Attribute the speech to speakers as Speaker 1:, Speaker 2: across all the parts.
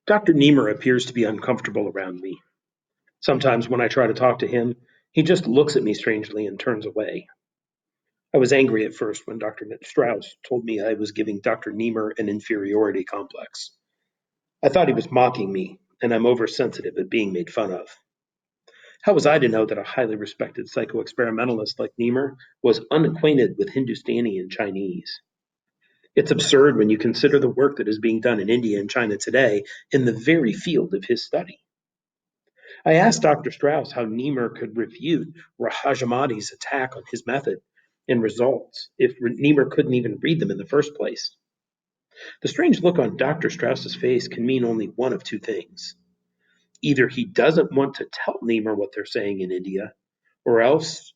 Speaker 1: Dr. Niemer appears to be uncomfortable around me. Sometimes when I try to talk to him, he just looks at me strangely and turns away. I was angry at first when Dr. Strauss told me I was giving Dr. Niemer an inferiority complex. I thought he was mocking me, and I'm oversensitive at being made fun of. How was I to know that a highly respected psychoexperimentalist like Niemer was unacquainted with Hindustani and Chinese? It's absurd when you consider the work that is being done in India and China today in the very field of his study. I asked Dr. Strauss how Niemer could refute Rahajamadi's attack on his method and results if Niemer couldn't even read them in the first place. The strange look on Dr. Strauss's face can mean only one of two things. Either he doesn't want to tell Niemer what they're saying in India, or else,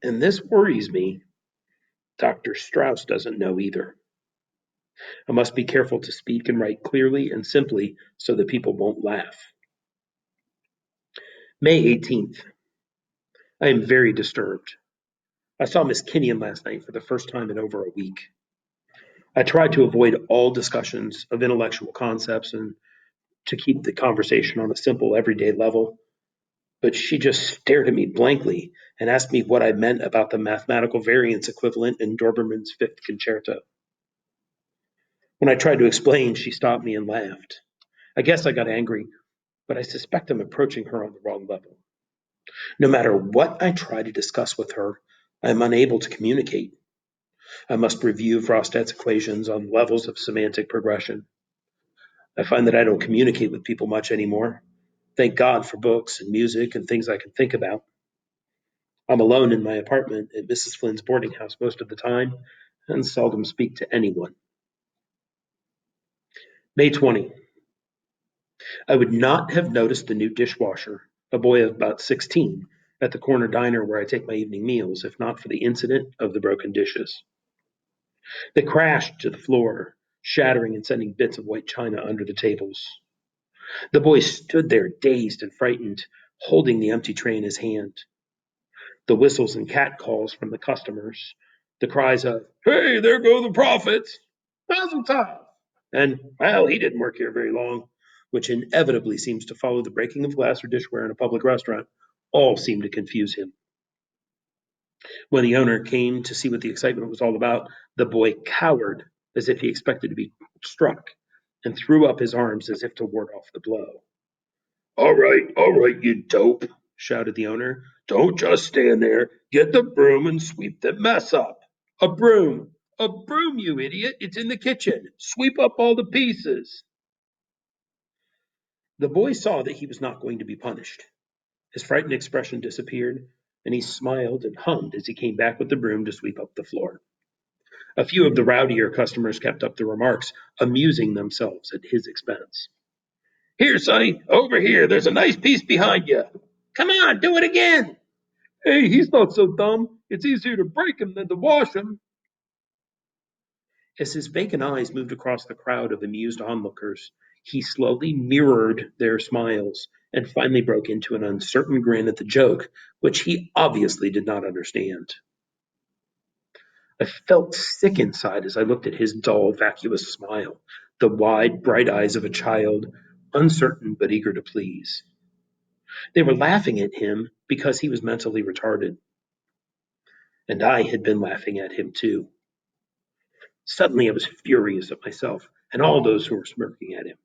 Speaker 1: and this worries me, Dr. Strauss doesn't know either. I must be careful to speak and write clearly and simply so that people won't laugh. May 18th. I am very disturbed. I saw Miss Kenyon last night for the first time in over a week. I tried to avoid all discussions of intellectual concepts and to keep the conversation on a simple, everyday level, but she just stared at me blankly and asked me what I meant about the mathematical variance equivalent in Doberman's Fifth Concerto. When I tried to explain, she stopped me and laughed. I guess I got angry, but I suspect I'm approaching her on the wrong level. No matter what I try to discuss with her, I am unable to communicate. I must review Frostad's equations on levels of semantic progression. I find that I don't communicate with people much anymore. Thank God for books and music and things I can think about. I'm alone in my apartment at Mrs. Flynn's boarding house most of the time and seldom speak to anyone. May 20. I would not have noticed the new dishwasher, a boy of about 16, at the corner diner where I take my evening meals if not for the incident of the broken dishes. They crashed to the floor, shattering and sending bits of white china under the tables. The boy stood there dazed and frightened, holding the empty tray in his hand. The whistles and catcalls from the customers, the cries of, "Hey, there go the profits! Mazel tov!" And, "Well, he didn't work here very long," which inevitably seems to follow the breaking of glass or dishware in a public restaurant, all seem to confuse him. When the owner came to see what the excitement was all about, the boy cowered as if he expected to be struck and threw up his arms as if to ward off the blow. All right, you dope," shouted the owner. "Don't just stand there. Get the broom and sweep the mess up. A broom, you idiot. It's in the kitchen. Sweep up all the pieces." The boy saw that he was not going to be punished. His frightened expression disappeared, and he smiled and hummed as he came back with the broom to sweep up the floor. A few of the rowdier customers kept up the remarks, amusing themselves at his expense. "Here, Sonny, over here. There's a nice piece behind you. Come on, do it again." "Hey, he's not so dumb. It's easier to break him than to wash him." As his vacant eyes moved across the crowd of amused onlookers, he slowly mirrored their smiles and finally broke into an uncertain grin at the joke, which he obviously did not understand. I felt sick inside as I looked at his dull, vacuous smile, the wide, bright eyes of a child, uncertain but eager to please. They were laughing at him because he was mentally retarded. And I had been laughing at him too. Suddenly I was furious at myself and all those who were smirking at him.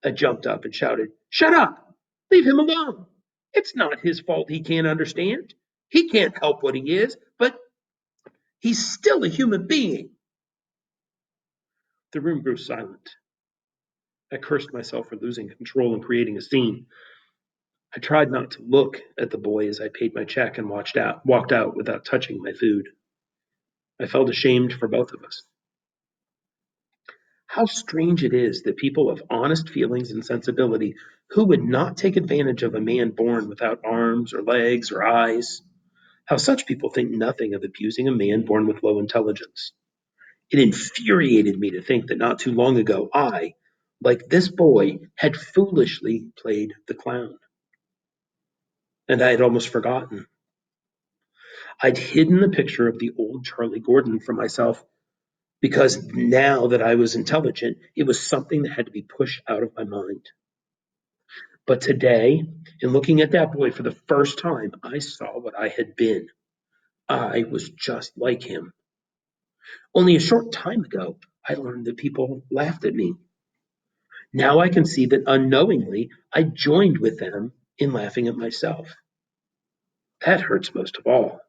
Speaker 1: I jumped up and shouted, "Shut up! Leave him alone! It's not his fault he can't understand. He can't help what he is, but he's still a human being." The room grew silent. I cursed myself for losing control and creating a scene. I tried not to look at the boy as I paid my check and walked out without touching my food. I felt ashamed for both of us. How strange it is that people of honest feelings and sensibility who would not take advantage of a man born without arms or legs or eyes, how such people think nothing of abusing a man born with low intelligence. It infuriated me to think that not too long ago I, like this boy, had foolishly played the clown. And I had almost forgotten. I'd hidden the picture of the old Charlie Gordon from myself because now that I was intelligent, it was something that had to be pushed out of my mind. But today, in looking at that boy for the first time, I saw what I had been. I was just like him. Only a short time ago, I learned that people laughed at me. Now I can see that unknowingly, I joined with them in laughing at myself. That hurts most of all.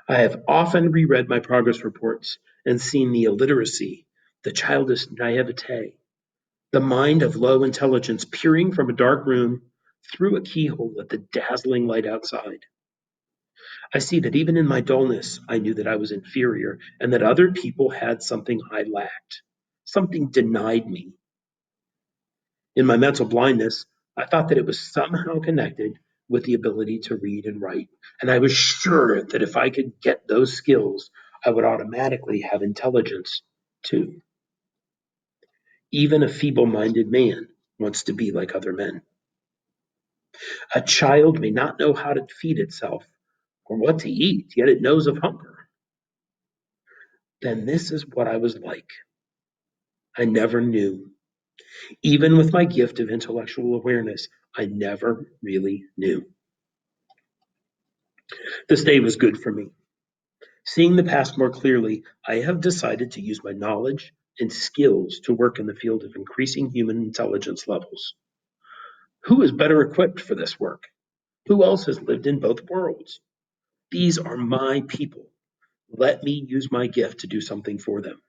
Speaker 1: I have often reread my progress reports and seen the illiteracy, the childish naivete, the mind of low intelligence peering from a dark room through a keyhole at the dazzling light outside. I see that even in my dullness, I knew that I was inferior and that other people had something I lacked, something denied me. In my mental blindness, I thought that it was somehow connected with the ability to read and write. And I was sure that if I could get those skills, I would automatically have intelligence too. Even a feeble minded man wants to be like other men. A child may not know how to feed itself or what to eat, yet it knows of hunger. Then this is what I was like. I never knew. Even with my gift of intellectual awareness, I never really knew. This day was good for me. Seeing the past more clearly, I have decided to use my knowledge and skills to work in the field of increasing human intelligence levels. Who is better equipped for this work? Who else has lived in both worlds? These are my people. Let me use my gift to do something for them.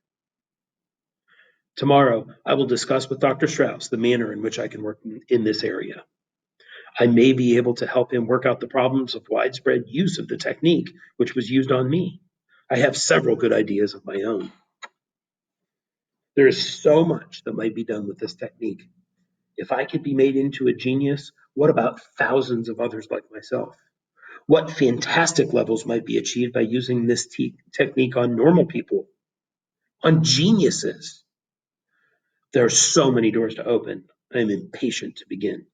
Speaker 1: Tomorrow, I will discuss with Dr. Strauss the manner in which I can work in this area. I may be able to help him work out the problems of widespread use of the technique which was used on me. I have several good ideas of my own. There is so much that might be done with this technique. If I could be made into a genius, what about thousands of others like myself? What fantastic levels might be achieved by using this technique on normal people, on geniuses? There are so many doors to open. I am impatient to begin.